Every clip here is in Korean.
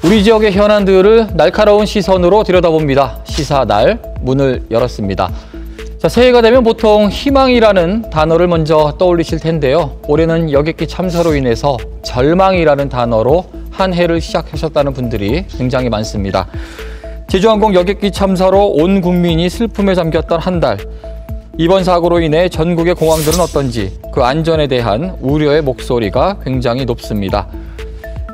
우리 지역의 현안들을 날카로운 시선으로 들여다봅니다. 시사날 문을 열었습니다. 자, 새해가 되면 보통 희망이라는 단어를 먼저 떠올리실 텐데요. 올해는 여객기 참사로 인해서 절망이라는 단어로 한 해를 시작하셨다는 분들이 굉장히 많습니다. 제주항공 여객기 참사로 온 국민이 슬픔에 잠겼던 한 달. 이번 사고로 인해 전국의 공항들은 어떤지 그 안전에 대한 우려의 목소리가 굉장히 높습니다.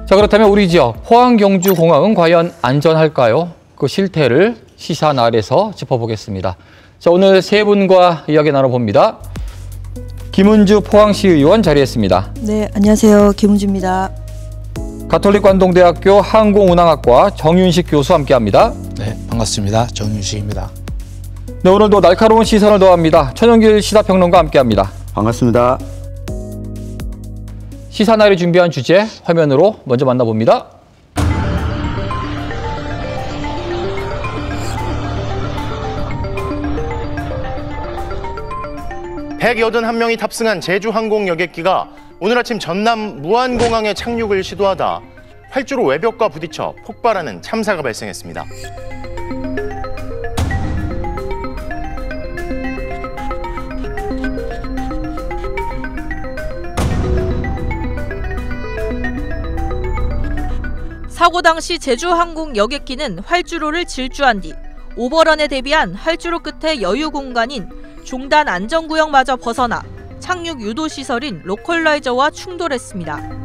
자, 그렇다면 우리 지역 포항경주공항은 과연 안전할까요? 그 실태를 시사날에서 짚어보겠습니다. 자, 오늘 세 분과 이야기 나눠봅니다. 김은주 포항시 의원 자리했습니다. 네, 안녕하세요. 김은주입니다. 가톨릭관동대학교 항공운항학과 정윤식 교수 함께합니다. 네, 반갑습니다. 정윤식입니다. 네, 오늘도 날카로운 시선을 더합니다. 천연길 시사평론가 함께합니다. 반갑습니다. 시사날이 준비한 주제 화면으로 먼저 만나봅니다. (181명이) 탑승한 제주항공 여객기가 오늘 아침 전남 무안공항에 착륙을 시도하다 활주로 외벽과 부딪혀 폭발하는 참사가 발생했습니다. 사고 당시 제주항공 여객기는 활주로를 질주한 뒤 오버런에 대비한 활주로 끝에 여유 공간인 종단 안전구역마저 벗어나 착륙 유도 시설인 로컬라이저와 충돌했습니다.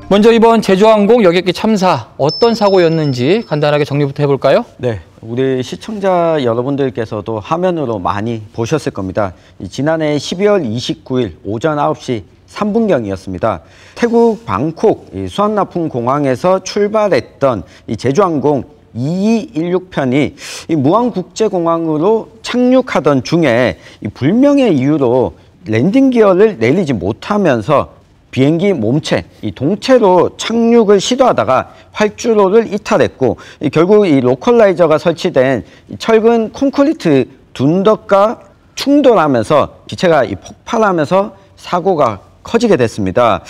먼저 이번 제주항공 여객기 참사 어떤 사고였는지 간단하게 정리부터 해볼까요? 네, 우리 시청자 여러분들께서도 화면으로 많이 보셨을 겁니다. 지난해 12월 29일 오전 9시 3분경이었습니다. 태국 방콕 수완나풍 공항에서 출발했던 이 제주항공 2216편이 무안국제공항으로 착륙하던 중에 불명의 이유로 랜딩 기어를 내리지 못하면서 비행기 몸체, 이 동체로 착륙을 시도하다가 활주로를 이탈했고 결국 이 로컬라이저가 설치된 철근 콘크리트 둔덕과 충돌하면서 기체가 폭발하면서 사고가 커지게 됐습니다.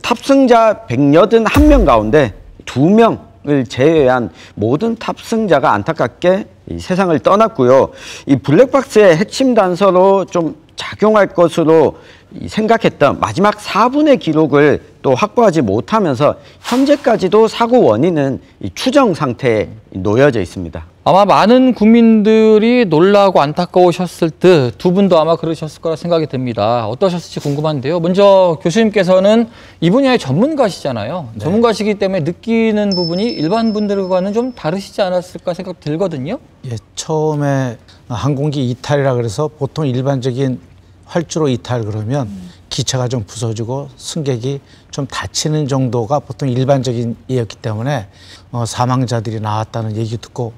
탑승자 181명 가운데 2명을 제외한 모든 탑승자가 안타깝게 이 세상을 떠났고요. 이 블랙박스의 핵심 단서로 좀 작용할 것으로 생각했던 마지막 4분의 기록을 또 확보하지 못하면서 현재까지도 사고 원인은 추정 상태에 놓여져 있습니다. 아마 많은 국민들이 놀라고 안타까우셨을 듯 두 분도 아마 그러셨을 거라 생각이 듭니다. 어떠셨을지 궁금한데요. 먼저 교수님께서는 이 분야의 전문가시잖아요. 네. 전문가시기 때문에 느끼는 부분이 일반 분들과는 좀 다르시지 않았을까 생각 들거든요. 예, 처음에 항공기 이탈이라 그래서 보통 일반적인 활주로 이탈 그러면 기체가 좀 부서지고 승객이 좀 다치는 정도가 보통 일반적인 예였기 때문에 사망자들이 나왔다는 얘기 듣고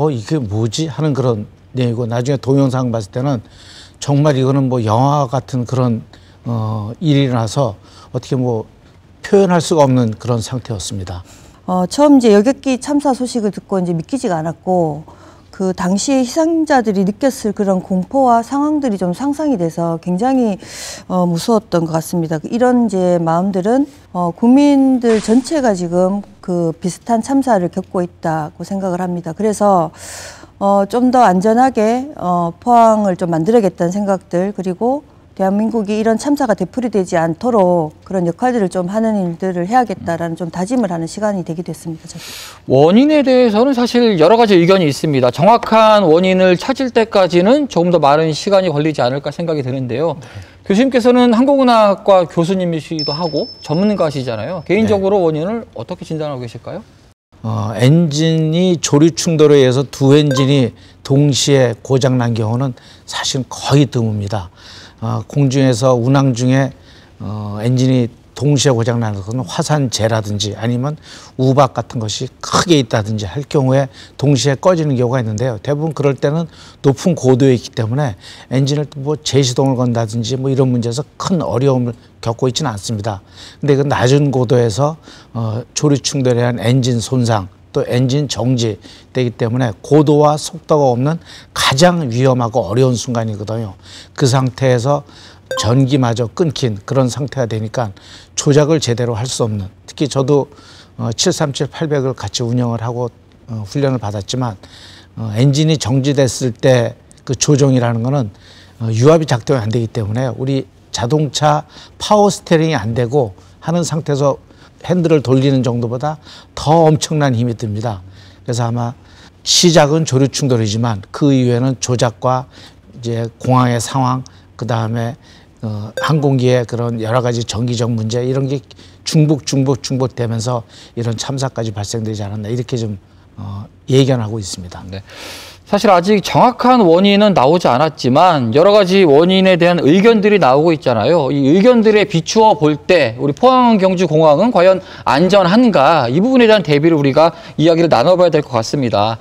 이게 뭐지 하는 그런 내용이고, 나중에 동영상 봤을 때는 정말 이거는 뭐 영화 같은 그런 일이 일어나서 어떻게 뭐 표현할 수가 없는 그런 상태였습니다. 처음 이제 여객기 참사 소식을 듣고 이제 믿기지가 않았고, 그 당시에 희생자들이 느꼈을 그런 공포와 상황들이 좀 상상이 돼서 굉장히 무서웠던 것 같습니다. 이런 이제 마음들은 국민들 전체가 지금 그 비슷한 참사를 겪고 있다고 생각을 합니다. 그래서 좀 더 안전하게 포항을 좀 만들어야겠다는 생각들, 그리고 대한민국이 이런 참사가 되풀이되지 않도록 그런 역할들을 좀 하는 일들을 해야겠다라는 좀 다짐을 하는 시간이 되기도 했습니다. 저도. 원인에 대해서는 사실 여러 가지 의견이 있습니다. 정확한 원인을 찾을 때까지는 조금 더 많은 시간이 걸리지 않을까 생각이 드는데요. 네. 교수님께서는 항공운항학과 교수님이시기도 하고 전문가시잖아요. 개인적으로 네. 원인을 어떻게 진단하고 계실까요? 엔진이 조류 충돌에 의해서 두 엔진이 동시에 고장난 경우는 사실 거의 드뭅니다. 공중에서 운항 중에 엔진이 동시에 고장나는 것은 화산재라든지 아니면 우박 같은 것이 크게 있다든지 할 경우에 동시에 꺼지는 경우가 있는데요. 대부분 그럴 때는 높은 고도에 있기 때문에 엔진을 뭐 재시동을 건다든지 뭐 이런 문제에서 큰 어려움을 겪고 있지는 않습니다. 근데 그 낮은 고도에서 조류 충돌에 의한 엔진 손상 또 엔진 정지되기 때문에 고도와 속도가 없는 가장 위험하고 어려운 순간이거든요. 그 상태에서 전기마저 끊긴 그런 상태가 되니까 조작을 제대로 할 수 없는, 특히 저도 737, 800을 같이 운영을 하고 훈련을 받았지만 엔진이 정지됐을 때 그 조종이라는 거는 유압이 작동이 안 되기 때문에 우리 자동차 파워 스티어링이 안 되고 하는 상태에서 핸들을 돌리는 정도보다 더 엄청난 힘이 듭니다. 그래서 아마 시작은 조류 충돌이지만 그 이후에는 조작과 이제 공항의 상황, 그 다음에 항공기의 그런 여러 가지 정기적 문제 이런 게 중복되면서 이런 참사까지 발생되지 않았나 이렇게 좀 예견하고 있습니다. 네. 사실 아직 정확한 원인은 나오지 않았지만 여러 가지 원인에 대한 의견들이 나오고 있잖아요. 이 의견들에 비추어 볼 때 우리 포항경주공항은 과연 안전한가, 이 부분에 대한 대비를 우리가 이야기를 나눠봐야 될 것 같습니다.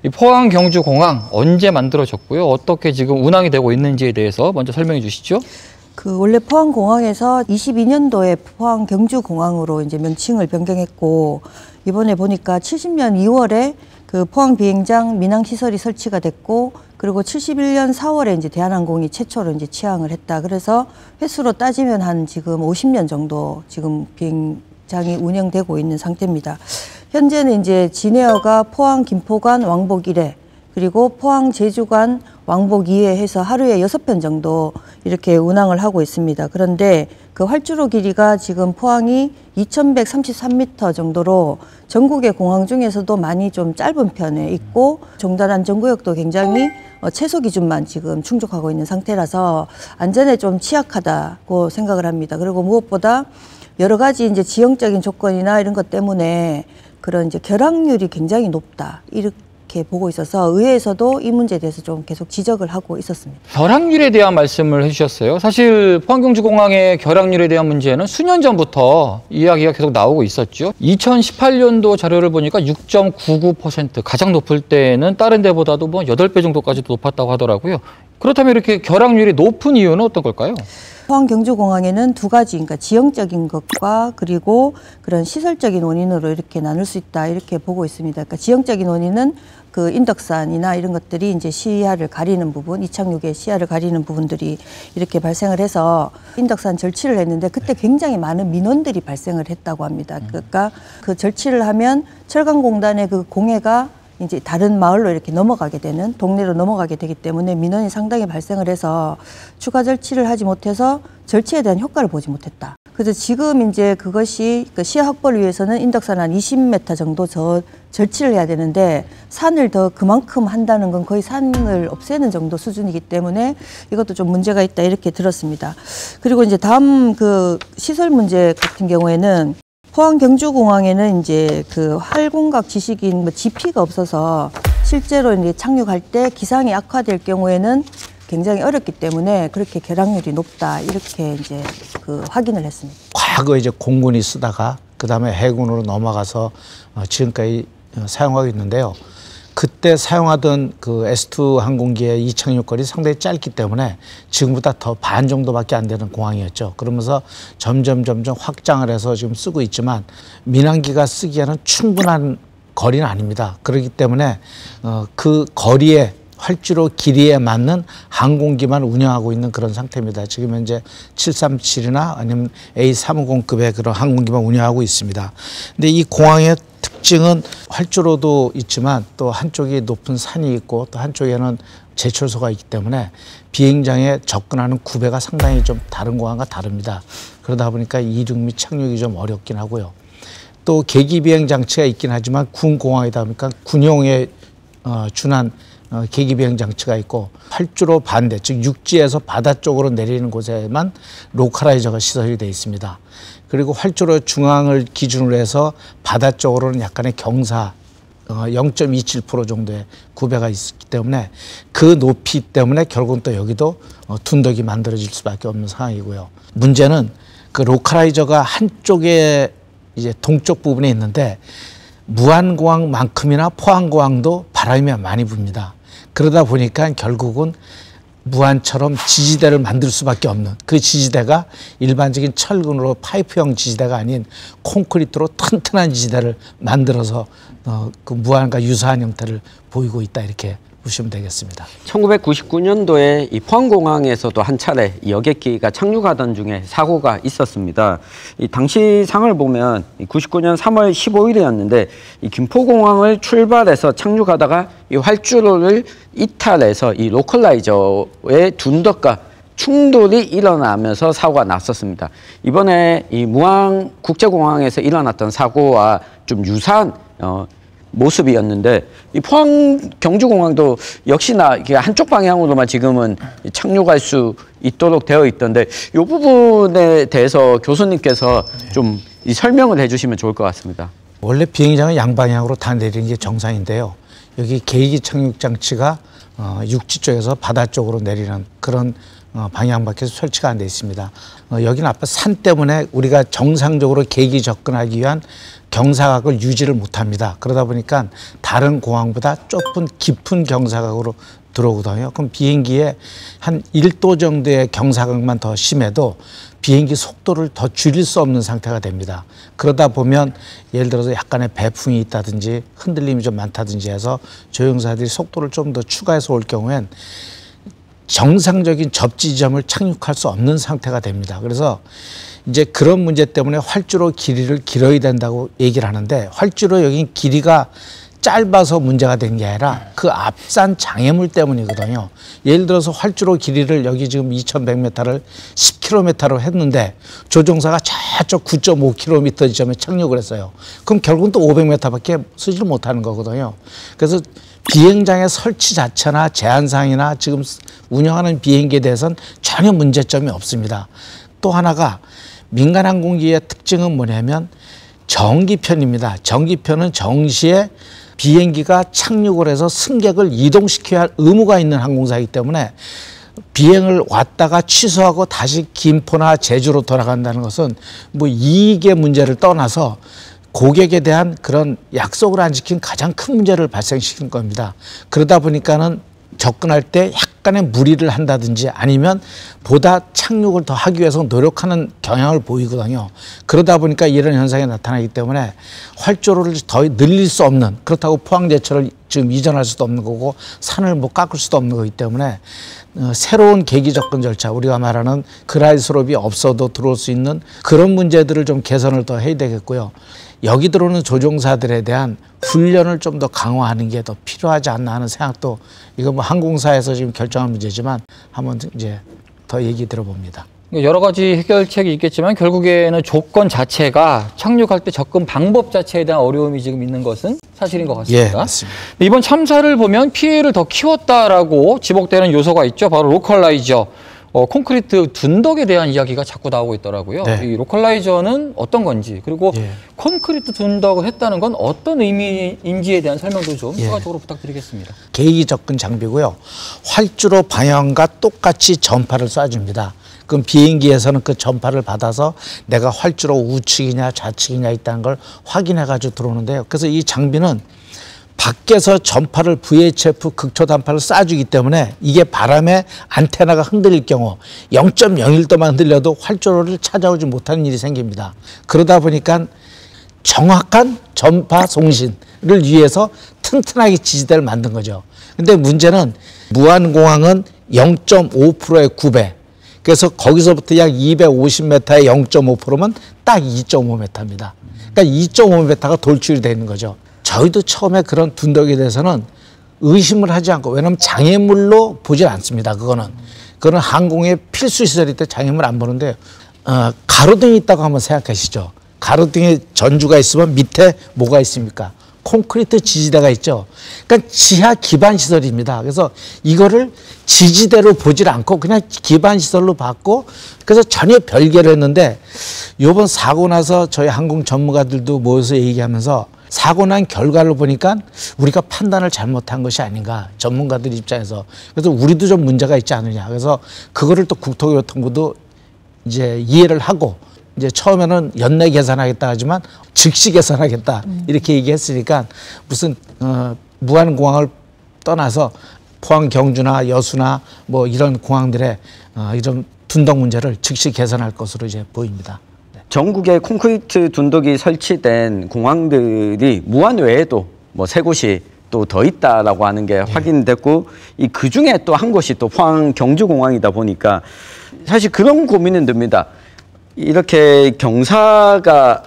이 포항경주공항 언제 만들어졌고요? 어떻게 지금 운항이 되고 있는지에 대해서 먼저 설명해 주시죠. 원래 포항공항에서 22년도에 포항경주공항으로 이제 명칭을 변경했고, 이번에 보니까 70년 2월에 그 포항 비행장 민항 시설이 설치가 됐고, 그리고 71년 4월에 이제 대한항공이 최초로 이제 취항을 했다. 그래서 횟수로 따지면 한 지금 50년 정도 지금 비행장이 운영되고 있는 상태입니다. 현재는 이제 진에어가 포항 김포간 왕복 1회, 그리고 포항 제주간 왕복 2회 해서 하루에 6편 정도 이렇게 운항을 하고 있습니다. 그런데 그 활주로 길이가 지금 포항이 2133m 정도로 전국의 공항 중에서도 많이 좀 짧은 편에 있고, 종단 안전구역도 굉장히 최소 기준만 지금 충족하고 있는 상태라서 안전에 좀 취약하다고 생각을 합니다. 그리고 무엇보다 여러 가지 이제 지형적인 조건이나 이런 것 때문에 그런 이제 결항률이 굉장히 높다, 이렇게 보고 있어서 의회에서도 이 문제에 대해서 좀 계속 지적을 하고 있었습니다. 결항률에 대한 말씀을 해주셨어요. 사실 포항경주공항의 결항률에 대한 문제는 수년 전부터 이야기가 계속 나오고 있었죠. 2018년도 자료를 보니까 6.99%, 가장 높을 때는 다른 데보다도 뭐 8배 정도까지도 높았다고 하더라고요. 그렇다면 이렇게 결항률이 높은 이유는 어떤 걸까요? 포항경주공항에는 두 가지, 그러니까 지형적인 것과 그리고 그런 시설적인 원인으로 이렇게 나눌 수 있다, 이렇게 보고 있습니다. 그러니까 지형적인 원인은 그 인덕산이나 이런 것들이 이제 시야를 가리는 부분, 이착륙의 시야를 가리는 부분들이 이렇게 발생을 해서 인덕산 절취를 했는데 그때 굉장히 많은 민원들이 발생을 했다고 합니다. 그러니까 그 절취를 하면 철강공단의 그 공해가 이제 다른 마을로 이렇게 넘어가게 되는, 동네로 넘어가게 되기 때문에 민원이 상당히 발생을 해서 추가 절취를 하지 못해서 절취에 대한 효과를 보지 못했다. 그래서 지금 이제 그것이 그 시야 확보를 위해서는 인덕산 한 20m 정도 절취를 해야 되는데 산을 더 그만큼 한다는 건 거의 산을 없애는 정도 수준이기 때문에 이것도 좀 문제가 있다, 이렇게 들었습니다. 그리고 이제 다음 그 시설 문제 같은 경우에는 포항경주공항에는 이제 그 활공각 지식인 뭐 GP가 없어서 실제로 이제 착륙할 때 기상이 악화될 경우에는 굉장히 어렵기 때문에 그렇게 결항률이 높다, 이렇게 이제 그 확인을 했습니다. 과거에 이제 공군이 쓰다가 그 다음에 해군으로 넘어가서 지금까지 사용하고 있는데요. 그때 사용하던 그 S2 항공기의 이착륙거리 상당히 짧기 때문에 지금보다 더 반 정도밖에 안 되는 공항이었죠. 그러면서 점점 확장을 해서 지금 쓰고 있지만 민항기가 쓰기에는 충분한 거리는 아닙니다. 그렇기 때문에 그 거리에 활주로 길이에 맞는 항공기만 운영하고 있는 그런 상태입니다. 지금 현재 737이나 아니면 A350급의 그런 항공기만 운영하고 있습니다. 근데 이 공항의 특징은 활주로도 있지만 또 한쪽이 높은 산이 있고 또 한쪽에는 제철소가 있기 때문에 비행장에 접근하는 구배가 상당히 좀 다른 공항과 다릅니다. 그러다 보니까 이륙 및 착륙이 좀 어렵긴 하고요. 또 계기비행 장치가 있긴 하지만 군 공항이다 보니까 군용에 준한 계기비행 장치가 있고, 활주로 반대, 즉 육지에서 바다 쪽으로 내리는 곳에만 로컬라이저가 시설이 되어 있습니다. 그리고 활주로 중앙을 기준으로 해서 바다 쪽으로는 약간의 경사 0.27% 정도의 구배가 있기 때문에 그 높이 때문에 결국은 또 여기도 둔덕이 만들어질 수밖에 없는 상황이고요. 문제는 그 로컬라이저가 한쪽에 이제 동쪽 부분에 있는데 무안공항만큼이나 포항공항도 바람이 많이 붑니다. 그러다 보니까 결국은 무안처럼 지지대를 만들 수밖에 없는, 그 지지대가 일반적인 철근으로 파이프형 지지대가 아닌 콘크리트로 튼튼한 지지대를 만들어서 그 무안과 유사한 형태를 보이고 있다, 이렇게 보시면 되겠습니다. 1999년도에 이 포항공항에서도 한 차례 여객기가 착륙하던 중에 사고가 있었습니다. 이 당시 상을 보면 99년 3월 15일이었는데 이 김포공항을 출발해서 착륙하다가 이 활주로를 이탈해서 이 로컬라이저의 둔덕과 충돌이 일어나면서 사고가 났었습니다. 이번에 이 무안 국제공항에서 일어났던 사고와 좀 유사한 모습이었는데, 이 포항 경주공항도 역시나 한쪽 방향으로만 지금은 착륙할 수 있도록 되어 있던데, 이 부분에 대해서 교수님께서 좀 설명을 해주시면 좋을 것 같습니다. 원래 비행장은 양방향으로 다 내리는 게 정상인데요. 여기 계기 착륙 장치가 육지 쪽에서 바다 쪽으로 내리는 그런 방향밖에 설치가 안 돼 있습니다. 여기는 앞에 산 때문에 우리가 정상적으로 계기 접근하기 위한 경사각을 유지를 못합니다. 그러다 보니까 다른 공항보다 좁은 깊은 경사각으로 들어오거든요. 그럼 비행기에 한 1도 정도의 경사각만 더 심해도 비행기 속도를 더 줄일 수 없는 상태가 됩니다. 그러다 보면 예를 들어서 약간의 배풍이 있다든지 흔들림이 좀 많다든지 해서 조종사들이 속도를 좀 더 추가해서 올 경우엔 정상적인 접지 지점을 착륙할 수 없는 상태가 됩니다. 그래서 이제 그런 문제 때문에 활주로 길이를 길어야 된다고 얘기를 하는데, 활주로 여긴 길이가 짧아서 문제가 된 게 아니라 그 앞산 장애물 때문이거든요. 예를 들어서 활주로 길이를 여기 지금 2100m를 10km로 했는데 조종사가 저쪽 9.5km 지점에 착륙을 했어요. 그럼 결국은 또 500m밖에 쓰지를 못하는 거거든요. 그래서 비행장의 설치 자체나 제한사항이나 지금 운영하는 비행기에 대해서는 전혀 문제점이 없습니다. 또 하나가 민간항공기의 특징은 뭐냐면 정기편입니다. 정기편은 정시에 비행기가 착륙을 해서 승객을 이동시켜야 할 의무가 있는 항공사이기 때문에 비행을 왔다가 취소하고 다시 김포나 제주로 돌아간다는 것은 뭐 이익의 문제를 떠나서 고객에 대한 그런 약속을 안 지킨 가장 큰 문제를 발생시킨 겁니다. 그러다 보니까는 접근할 때 약간의 무리를 한다든지 아니면 보다 착륙을 더 하기 위해서 노력하는 경향을 보이거든요. 그러다 보니까 이런 현상이 나타나기 때문에 활주로를 더 늘릴 수 없는, 그렇다고 포항제철을 지금 이전할 수도 없는 거고 산을 뭐 깎을 수도 없는 거기 때문에 새로운 계기 접근 절차, 우리가 말하는 그라이스롭이 없어도 들어올 수 있는 그런 문제들을 좀 개선을 더 해야 되겠고요. 여기 들어오는 조종사들에 대한 훈련을 좀 더 강화하는 게 더 필요하지 않나 하는 생각도, 이거 뭐 항공사에서 지금 결정한 문제지만 한번 이제 더 얘기 들어봅니다. 여러 가지 해결책이 있겠지만 결국에는 조건 자체가 착륙할 때 접근 방법 자체에 대한 어려움이 지금 있는 것은 사실인 것 같습니다. 예, 맞습니다. 이번 참사를 보면 피해를 더 키웠다라고 지목되는 요소가 있죠. 바로 로컬라이저. 콘크리트 둔덕에 대한 이야기가 자꾸 나오고 있더라고요. 네. 이 로컬라이저는 어떤 건지, 그리고 예. 콘크리트 둔덕을 했다는 건 어떤 의미인지에 대한 설명도 좀 추가적으로 부탁드리겠습니다. 계기 접근 장비고요. 활주로 방향과 똑같이 전파를 쏴줍니다. 그럼 비행기에서는 그 전파를 받아서 내가 활주로 우측이냐 좌측이냐 있다는 걸 확인해가지고 들어오는데요. 그래서 이 장비는 밖에서 전파를 VHF 극초단파를 쏴주기 때문에 이게 바람에 안테나가 흔들릴 경우 0.01도만 흔들려도 활주로를 찾아오지 못하는 일이 생깁니다. 그러다 보니까 정확한 전파 송신을 위해서 튼튼하게 지지대를 만든 거죠. 근데 문제는 무안공항은 0.5%의 9배. 그래서 거기서부터 약 250m의 0.5%면 딱 2.5m입니다. 그러니까 2.5m가 돌출이 되는 거죠. 저희도 처음에 그런 둔덕에 대해서는 의심을 하지 않고, 왜냐하면 장애물로 보질 않습니다. 그거는 항공의 필수 시설일 때 장애물 안 보는데, 가로등이 있다고 한번 생각하시죠. 가로등에 전주가 있으면 밑에 뭐가 있습니까? 콘크리트 지지대가 있죠. 그러니까 지하 기반 시설입니다. 그래서 이거를 지지대로 보질 않고 그냥 기반 시설로 봤고, 그래서 전혀 별개를 했는데, 이번 사고 나서 저희 항공 전문가들도 모여서 얘기하면서 사고 난 결과를 보니까 우리가 판단을 잘못한 것이 아닌가, 전문가들 입장에서. 그래서 우리도 좀 문제가 있지 않느냐. 그래서 그거를 또 국토교통부도 이제 이해를 하고 이제 처음에는 연내 개선하겠다 하지만 즉시 개선하겠다 이렇게 얘기했으니까 무슨 무안공항을 떠나서 포항 경주나 여수나 뭐 이런 공항들의 이런 둔덕 문제를 즉시 개선할 것으로 이제 보입니다. 전국에 콘크리트 둔덕이 설치된 공항들이 무안 외에도 뭐 3곳이 또 더 있다라고 하는 게 확인됐고 그 중에 또 한 곳이 또 포항 경주공항이다 보니까 사실 그런 고민은 듭니다. 이렇게 경사가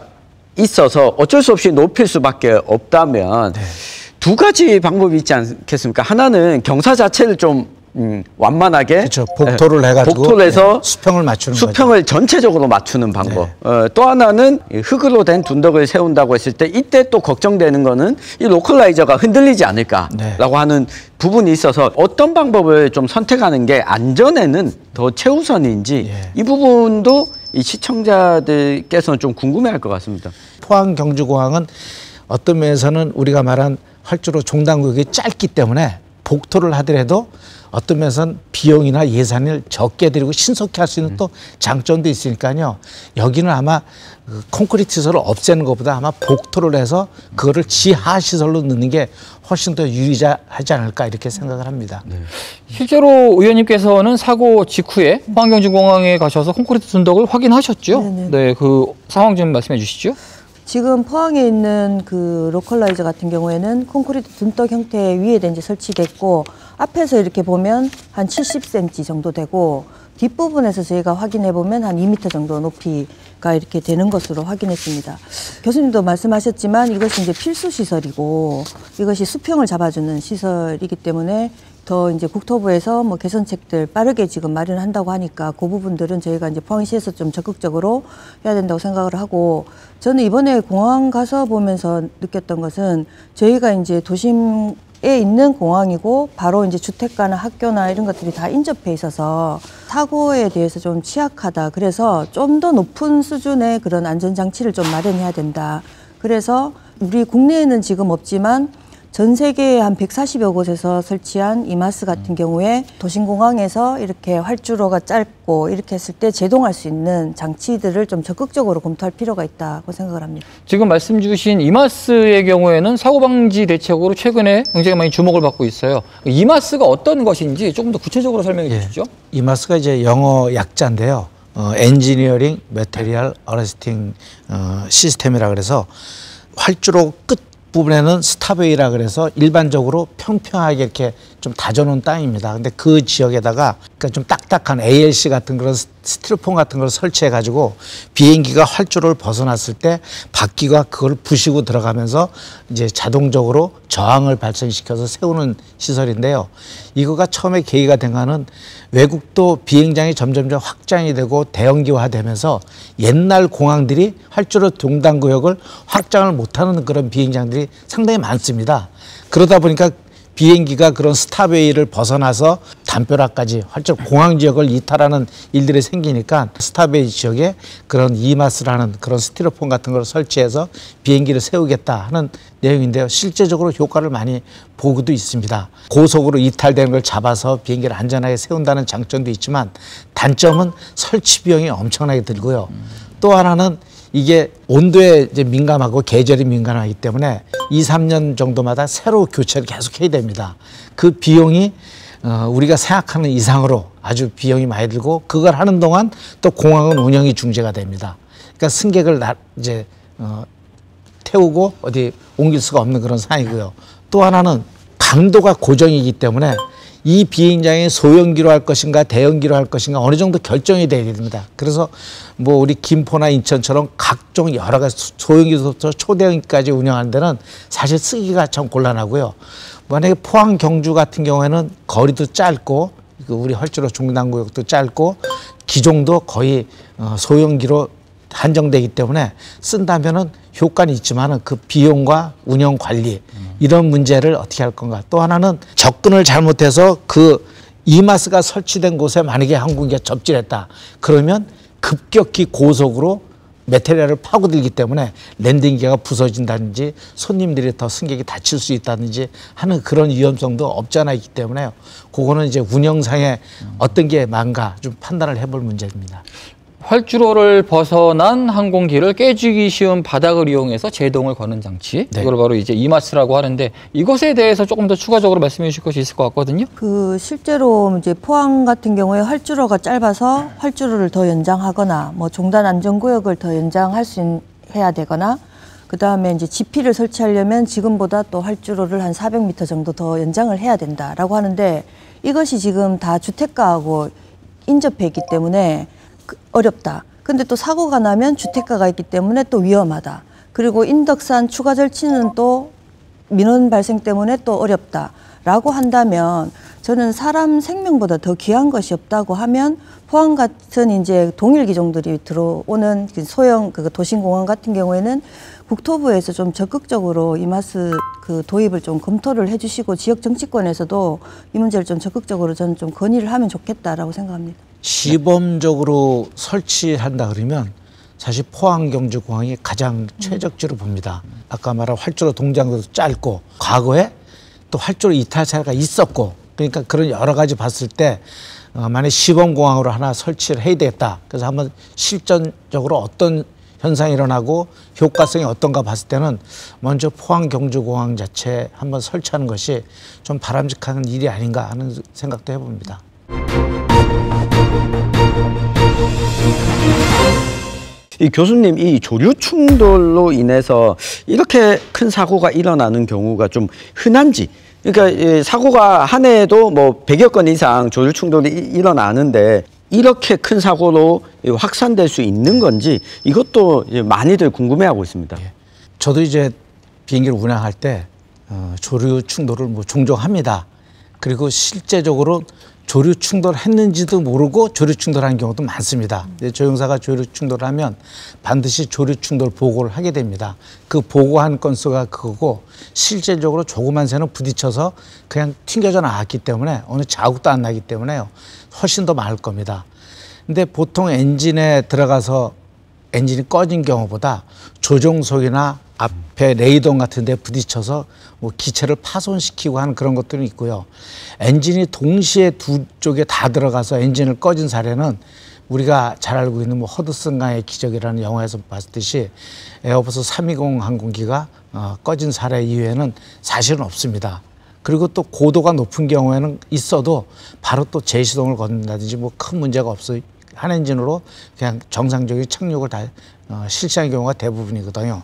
있어서 어쩔 수 없이 높일 수밖에 없다면 두 가지 방법이 있지 않겠습니까? 하나는 경사 자체를 좀 완만하게 그렇죠. 복토를 해가지고 복토를 해서 수평을 맞추는 수평을 전체적으로 맞추는 방법. 또 하나는 흙으로 된 둔덕을 세운다고 했을 때 이때 또 걱정되는 거는 이 로컬라이저가 흔들리지 않을까라고 하는 부분이 있어서 어떤 방법을 좀 선택하는 게 안전에는 더 최우선인지 이 부분도 이 시청자들께서는 좀 궁금해할 것 같습니다. 포항 경주공항은 어떤 면에서는 우리가 말한 활주로 종단구역이 짧기 때문에 복토를 하더라도 어떤 면에서는 비용이나 예산을 적게 들이고 신속히 할 수 있는 또 장점도 있으니까요. 여기는 아마 콘크리트 시설을 없애는 것보다 아마 복토를 해서 그거를 지하 시설로 넣는 게 훨씬 더 유리하지 않을까 이렇게 생각을 합니다. 실제로 의원님께서는 사고 직후에 포항경주공항에 가셔서 콘크리트 둔덕을 확인하셨죠? 네, 그 상황 좀 말씀해 주시죠. 지금 포항에 있는 그 로컬라이저 같은 경우에는 콘크리트 둔덕 형태 위에 이제 설치됐고 앞에서 이렇게 보면 한 70cm 정도 되고 뒷부분에서 저희가 확인해 보면 한 2m 정도 높이가 이렇게 되는 것으로 확인했습니다. 교수님도 말씀하셨지만 이것이 이제 필수 시설이고 이것이 수평을 잡아주는 시설이기 때문에 더 이제 국토부에서 뭐 개선책들 빠르게 지금 마련한다고 하니까 그 부분들은 저희가 이제 포항시에서 좀 적극적으로 해야 된다고 생각을 하고 저는 이번에 공항 가서 보면서 느꼈던 것은 저희가 이제 도심에 있는 공항이고 바로 이제 주택가나 학교나 이런 것들이 다 인접해 있어서 사고에 대해서 좀 취약하다. 그래서 좀 더 높은 수준의 그런 안전장치를 좀 마련해야 된다. 그래서 우리 국내에는 지금 없지만 전 세계 한 140여 곳에서 설치한 이마스 같은 경우에 도심공항에서 이렇게 활주로가 짧고 이렇게 했을 때 제동할 수 있는 장치들을 좀 적극적으로 검토할 필요가 있다고 생각을 합니다. 지금 말씀 주신 이마스의 경우에는 사고방지 대책으로 최근에 굉장히 많이 주목을 받고 있어요. 이마스가 어떤 것인지 조금 더 구체적으로 설명해 주시죠. 이마스가 이제 영어 약자인데요. 엔지니어링 매테리얼 어레스팅 시스템이라 그래서 활주로 끝 부분에는 스탑웨이라 그래서 일반적으로 평평하게 이렇게 좀 다져놓은 땅입니다. 근데 그 지역에다가 그러니까 좀 딱딱한 ALC 같은 그런 스티로폼 같은 걸 설치해가지고 비행기가 활주로를 벗어났을 때 바퀴가 그걸 부시고 들어가면서 이제 자동적으로 저항을 발생시켜서 세우는 시설인데요. 이거가 처음에 계기가 된 거는 외국도 비행장이 점점점 확장이 되고 대형기화되면서 옛날 공항들이 활주로 동단구역을 확장을 못하는 그런 비행장들이 상당히 많습니다. 그러다 보니까 비행기가 그런 스탑웨이를 벗어나서 담벼락까지 활주로 공항 지역을 이탈하는 일들이 생기니까 스탑웨이 지역에 그런 이마스라는 그런 스티로폼 같은 걸 설치해서 비행기를 세우겠다 하는 내용인데요. 실제적으로 효과를 많이 보고도 있습니다. 고속으로 이탈되는 걸 잡아서 비행기를 안전하게 세운다는 장점도 있지만 단점은 설치 비용이 엄청나게 들고요. 또 하나는 이게 온도에 이제 민감하고 계절이 민감하기 때문에 2, 3년 정도마다 새로 교체를 계속 해야 됩니다. 그 비용이 우리가 생각하는 이상으로 아주 비용이 많이 들고 그걸 하는 동안 또 공항은 운영이 중지가 됩니다. 그러니까 승객을 이제 태우고 어디 옮길 수가 없는 그런 상황이고요. 또 하나는 강도가 고정이기 때문에 이 비행장이 소형기로 할 것인가 대형기로 할 것인가 어느 정도 결정이 돼야 됩니다. 그래서 뭐 우리 김포나 인천처럼 각종 여러 가지 소형기부터 초대형기까지 운영하는 데는 사실 쓰기가 참 곤란하고요. 만약에 포항 경주 같은 경우에는 거리도 짧고 우리 활주로 중단구역도 짧고 기종도 거의 소형기로 한정되기 때문에 쓴다면은 효과는 있지만은 그 비용과 운영 관리 이런 문제를 어떻게 할 건가. 또 하나는 접근을 잘못해서 그 이마스가 설치된 곳에 만약에 항공기가 접진했다. 그러면 급격히 고속으로 메테리얼을 파고들기 때문에 랜딩기가 부서진다든지 손님들이 더 승객이 다칠 수 있다든지 하는 그런 위험성도 없지 않아 있기 때문에요. 그거는 이제 운영상에 어떤 게 맞는가 좀 판단을 해볼 문제입니다. 활주로를 벗어난 항공기를 깨지기 쉬운 바닥을 이용해서 제동을 거는 장치. 네. 이걸 바로 이제 이마스라고 하는데 이것에 대해서 조금 더 추가적으로 말씀해 주실 것이 있을 것 같거든요. 실제로 이제 포항 같은 경우에 활주로가 짧아서 활주로를 더 연장하거나 뭐 종단 안전구역을 더 연장할 수 해야 되거나 그다음에 이제 지피를 설치하려면 지금보다 또 활주로를 한 400m 정도 더 연장을 해야 된다라고 하는데 이것이 지금 다 주택가하고 인접해 있기 때문에 어렵다. 근데 또 사고가 나면 주택가가 있기 때문에 또 위험하다. 그리고 인덕산 추가 절치는 또 민원 발생 때문에 또 어렵다라고 한다면 저는 사람 생명보다 더 귀한 것이 없다고 하면 포항 같은 이제 동일 기종들이 들어오는 소형 도심공항 같은 경우에는 국토부에서 좀 적극적으로 이마스 도입을 좀 검토를 해주시고 지역 정치권에서도 이 문제를 좀 적극적으로 저는 좀 건의를 하면 좋겠다라고 생각합니다. 시범적으로 설치한다 그러면 사실 포항 경주공항이 가장 최적지로 봅니다. 아까 말한 활주로 동작도 짧고 과거에 또 활주로 이탈 사례가 있었고 그러니까 그런 여러 가지 봤을 때 만약 시범공항으로 하나 설치를 해야 되겠다. 그래서 한번 실전적으로 어떤 현상이 일어나고 효과성이 어떤가 봤을 때는 먼저 포항 경주공항 자체 한번 설치하는 것이 좀 바람직한 일이 아닌가 하는 생각도 해봅니다. 이 교수님, 이 조류 충돌로 인해서 이렇게 큰 사고가 일어나는 경우가 좀 흔한지, 그러니까 사고가 한 해에도 뭐 100여 건 이상 조류 충돌이 일어나는데 이렇게 큰 사고로 확산될 수 있는 건지 이것도 많이들 궁금해하고 있습니다. 저도 이제 비행기를 운항할 때 조류 충돌을 뭐 종종 합니다. 그리고 실제적으로 조류 충돌했는지도 모르고 조류 충돌하는 경우도 많습니다. 조종사가 조류 충돌하면 반드시 조류 충돌 보고를 하게 됩니다. 그 보고한 건수가 그거고 실제적으로 조그만 새는 부딪혀서 그냥 튕겨져 나왔기 때문에 어느 자국도 안 나기 때문에요. 훨씬 더 많을 겁니다. 근데 보통 엔진에 들어가서 엔진이 꺼진 경우보다 조종석이나 앞에 레이동 같은 데 부딪혀서 뭐 기체를 파손시키고 하는 그런 것들은 있고요. 엔진이 동시에 두 쪽에 다 들어가서 엔진을 꺼진 사례는 우리가 잘 알고 있는 뭐 허드슨강의 기적이라는 영화에서 봤듯이 에어버스 320 항공기가 꺼진 사례 이외에는 사실은 없습니다. 그리고 또 고도가 높은 경우에는 있어도 바로 또 재시동을 건든다든지 뭐 큰 문제가 없어요. 한 엔진으로 그냥 정상적인 착륙을 다 실시하는 경우가 대부분이거든요.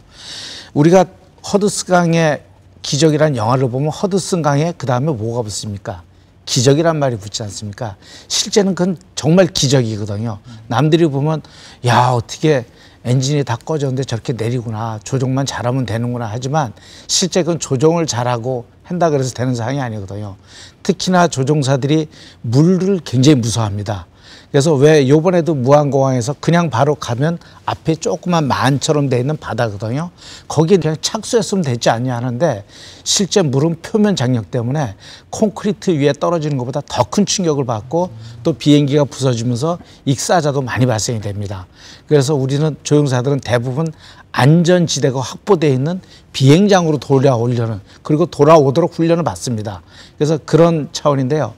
우리가 허드슨강의 기적이라는 영화를 보면 허드슨강에 그 다음에 뭐가 붙습니까? 기적이란 말이 붙지 않습니까? 실제는 그건 정말 기적이거든요. 남들이 보면 야 어떻게 엔진이 다 꺼졌는데 저렇게 내리구나, 조종만 잘하면 되는구나 하지만 실제 그건 조종을 잘하고 한다 그래서 되는 상황이 아니거든요. 특히나 조종사들이 물을 굉장히 무서워합니다. 그래서 왜 요번에도 무안공항에서 그냥 바로 가면 앞에 조그만 만처럼 돼 있는 바다거든요. 거기에 그냥 착수했으면 되지 않냐 하는데 실제 물은 표면 장력 때문에 콘크리트 위에 떨어지는 것보다 더 큰 충격을 받고 또 비행기가 부서지면서 익사자도 많이 발생이 됩니다. 그래서 우리는 조종사들은 대부분 안전지대가 확보되어 있는 비행장으로 돌아오려는 그리고 돌아오도록 훈련을 받습니다. 그래서 그런 차원인데요.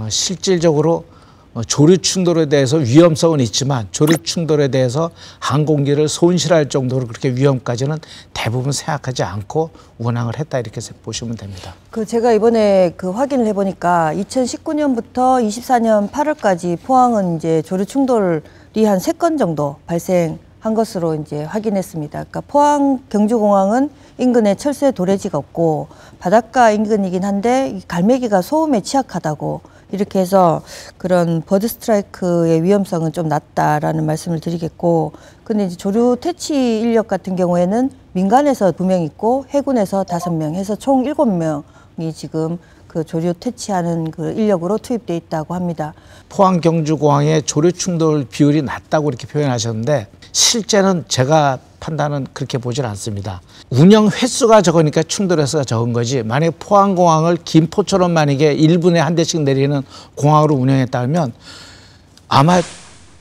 실질적으로 조류 충돌에 대해서 위험성은 있지만 조류 충돌에 대해서 항공기를 손실할 정도로 그렇게 위험까지는 대부분 생각하지 않고 운항을 했다 이렇게 보시면 됩니다. 제가 이번에 확인을 해보니까 2019년부터 24년 8월까지 포항은 이제 조류 충돌이 한 3건 정도 발생한 것으로 이제 확인했습니다. 그러니까 포항 경주공항은 인근에 철새 도래지가 없고 바닷가 인근이긴 한데 갈매기가 소음에 취약하다고 이렇게 해서 그런 버드 스트라이크의 위험성은 좀 낮다라는 말씀을 드리겠고, 근데 이제 조류 퇴치 인력 같은 경우에는 민간에서 2명 있고 해군에서 5명 해서 총 7명이 지금 그 조류 퇴치하는 그 인력으로 투입돼 있다고 합니다. 포항 경주공항의 조류 충돌 비율이 낮다고 이렇게 표현하셨는데 실제는 제가 판단은 그렇게 보질 않습니다. 운영 횟수가 적으니까 충돌 횟수가 적은 거지, 만약에 포항공항을 김포처럼 만약에 1분에 한 대씩 내리는 공항으로 운영했다면 아마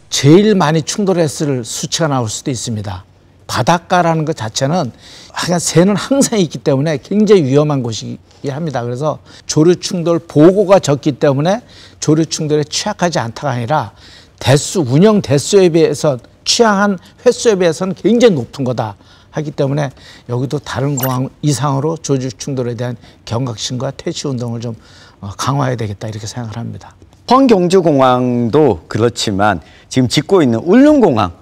제일 많이 충돌했을 수치가 나올 수도 있습니다. 바닷가라는 것 자체는 하여간 새는 항상 있기 때문에 굉장히 위험한 곳이긴 합니다. 그래서 조류 충돌 보고가 적기 때문에 조류 충돌에 취약하지 않다가 아니라 운영 대수에 비해서 취향한 횟수에 비해서는 굉장히 높은 거다 하기 때문에 여기도 다른 공항 이상으로 조직 충돌에 대한 경각심과 퇴치 운동을 좀 강화해야 되겠다 이렇게 생각을 합니다. 포항경주공항도 그렇지만 지금 짓고 있는 울릉공항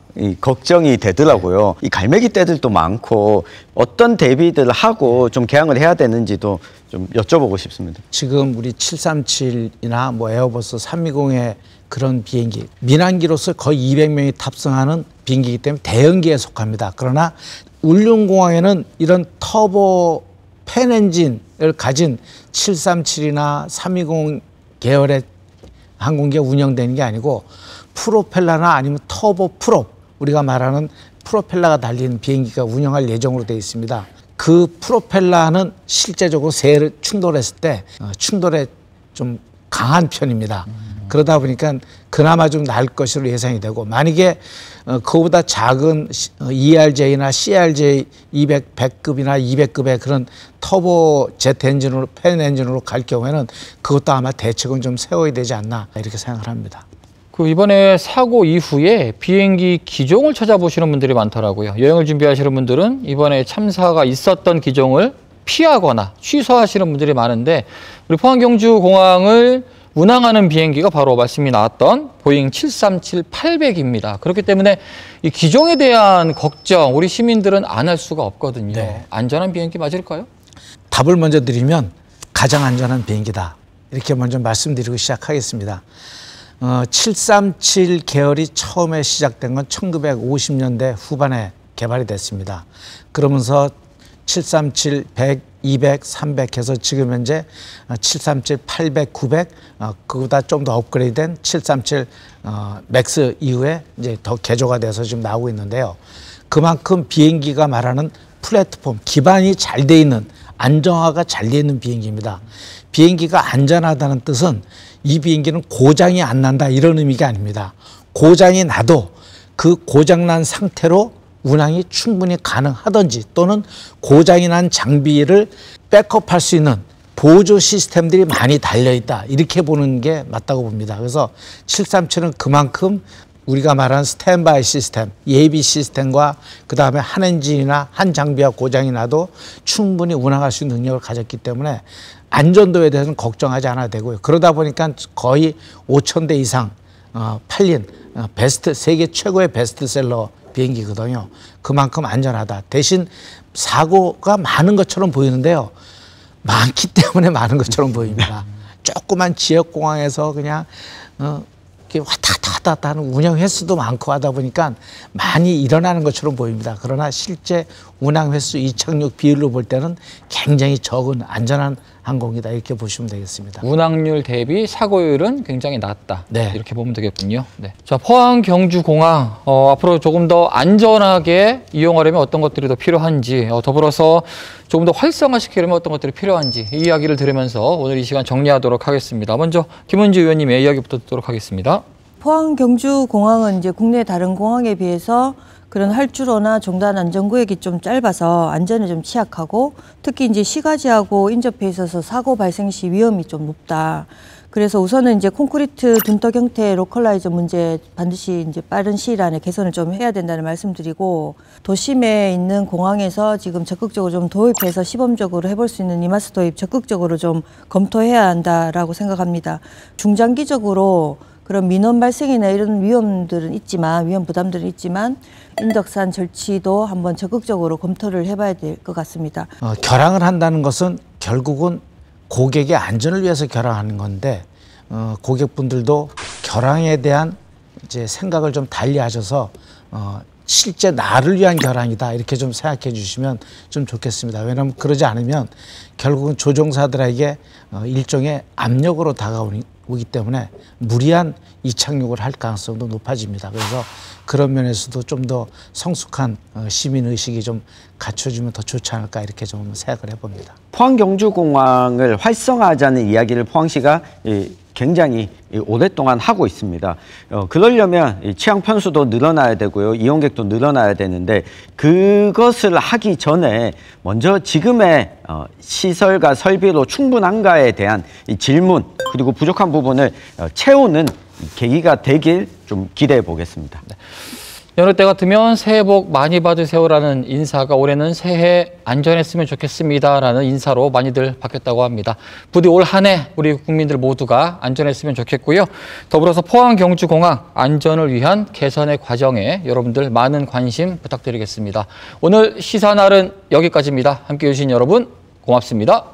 걱정이 되더라고요. 이 갈매기 떼들도 많고 어떤 대비들을 하고 좀 개항을 해야 되는지도 좀 여쭤보고 싶습니다. 지금 우리 737이나 뭐 에어버스 320의 그런 비행기, 민항기로서 거의 200명이 탑승하는 비행기이기 때문에 대형기에 속합니다. 그러나 울릉공항에는 이런 터보 팬 엔진을 가진 737이나 320 계열의 항공기가 운영되는 게 아니고 프로펠러나 아니면 터보 프롭, 우리가 말하는 프로펠러가 달린 비행기가 운영할 예정으로 되어 있습니다. 그 프로펠러는 실제적으로 새를 충돌했을 때 충돌에 좀 강한 편입니다. 그러다 보니까 그나마 좀 나을 것으로 예상이 되고, 만약에 그거보다 작은 ERJ나 CRJ 100급이나 200급의 그런 터보 제트 엔진으로, 팬 엔진으로 갈 경우에는 그것도 아마 대책은 좀 세워야 되지 않나 이렇게 생각을 합니다. 그 이번에 사고 이후에 비행기 기종을 찾아보시는 분들이 많더라고요. 여행을 준비하시는 분들은 이번에 참사가 있었던 기종을 피하거나 취소하시는 분들이 많은데, 우리 포항경주공항을 운항하는 비행기가 바로 말씀이 나왔던 보잉 737-800입니다. 그렇기 때문에 이 기종에 대한 걱정 우리 시민들은 안 할 수가 없거든요. 네. 안전한 비행기 맞을까요? 답을 먼저 드리면 가장 안전한 비행기다, 이렇게 먼저 말씀드리고 시작하겠습니다. 737 계열이 처음에 시작된 건 1950년대 후반에 개발이 됐습니다. 그러면서 737, 100, 200, 300 해서 지금 현재 737, 800, 900, 그보다 좀 더 업그레이드된 737 맥스 이후에 이제 더 개조가 돼서 지금 나오고 있는데요. 그만큼 비행기가 말하는 플랫폼, 기반이 잘 돼 있는, 안정화가 잘 돼 있는 비행기입니다. 비행기가 안전하다는 뜻은 이 비행기는 고장이 안 난다 이런 의미가 아닙니다. 고장이 나도 그 고장난 상태로 운항이 충분히 가능하든지, 또는 고장이 난 장비를 백업할 수 있는 보조 시스템들이 많이 달려있다, 이렇게 보는 게 맞다고 봅니다. 그래서 737은 그만큼 우리가 말하는 스탠바이 시스템, 예비 시스템과 그 다음에 한 엔진이나 한 장비가 고장이 나도 충분히 운항할 수 있는 능력을 가졌기 때문에 안전도에 대해서는 걱정하지 않아도 되고요. 그러다 보니까 거의 5,000대 이상 팔린 세계 최고의 베스트셀러 비행기거든요. 그만큼 안전하다. 대신 사고가 많은 것처럼 보이는데요. 많기 때문에 많은 것처럼 보입니다. 조그만 지역공항에서 그냥 이렇게 왔다 갔다 하는 운영 횟수도 많고 하다 보니까 많이 일어나는 것처럼 보입니다. 그러나 실제 운항 횟수, 이착륙 비율로 볼 때는 굉장히 적은 안전한 항공이다, 이렇게 보시면 되겠습니다. 운항률 대비 사고율은 굉장히 낮다. 네. 이렇게 보면 되겠군요. 네. 자, 포항경주공항 앞으로 조금 더 안전하게 이용하려면 어떤 것들이 더 필요한지, 더불어서 조금 더 활성화시키려면 어떤 것들이 필요한지 이 이야기를 들으면서 오늘 이 시간 정리하도록 하겠습니다. 먼저 김은지 의원님의 이야기부터 듣도록 하겠습니다. 포항 경주공항은 이제 국내 다른 공항에 비해서 그런 활주로나 종단 안전구역이 좀 짧아서 안전에 좀 취약하고, 특히 이제 시가지하고 인접해 있어서 사고 발생 시 위험이 좀 높다. 그래서 우선은 이제 콘크리트 둔덕 형태의 로컬라이저 문제 반드시 이제 빠른 시일 안에 개선을 좀 해야 된다는 말씀드리고, 도심에 있는 공항에서 지금 적극적으로 좀 도입해서 시범적으로 해볼 수 있는 이마스 도입 적극적으로 좀 검토해야 한다라고 생각합니다. 중장기적으로 그런 민원 발생이나 이런 위험 부담들은 있지만 인덕산 절취도 한번 적극적으로 검토를 해봐야 될 것 같습니다. 결항을 한다는 것은 결국은 고객의 안전을 위해서 결항하는 건데, 고객분들도 결항에 대한 이제 생각을 좀 달리하셔서 실제 나를 위한 결항이다, 이렇게 좀 생각해 주시면 좀 좋겠습니다. 왜냐하면 그러지 않으면 결국은 조종사들에게 일종의 압력으로 다가오기 때문에 무리한 이착륙을 할 가능성도 높아집니다. 그래서 그런 면에서도 좀 더 성숙한 시민의식이 좀 갖춰지면 더 좋지 않을까, 이렇게 좀 생각을 해봅니다. 포항경주공항을 활성화하자는 이야기를 포항시가 굉장히 오랫동안 하고 있습니다. 그러려면 취항 편수도 늘어나야 되고요, 이용객도 늘어나야 되는데, 그것을 하기 전에 먼저 지금의 시설과 설비로 충분한가에 대한 이 질문, 그리고 부족한 부분을 채우는 계기가 되길 좀 기대해 보겠습니다. 여느 때 같으면 새해 복 많이 받으세요라는 인사가 올해는 새해 안전했으면 좋겠습니다라는 인사로 많이들 바뀌었다고 합니다. 부디 올 한 해 우리 국민들 모두가 안전했으면 좋겠고요. 더불어서 포항 경주공항 안전을 위한 개선의 과정에 여러분들 많은 관심 부탁드리겠습니다. 오늘 시사날은 여기까지입니다. 함께해 주신 여러분 고맙습니다.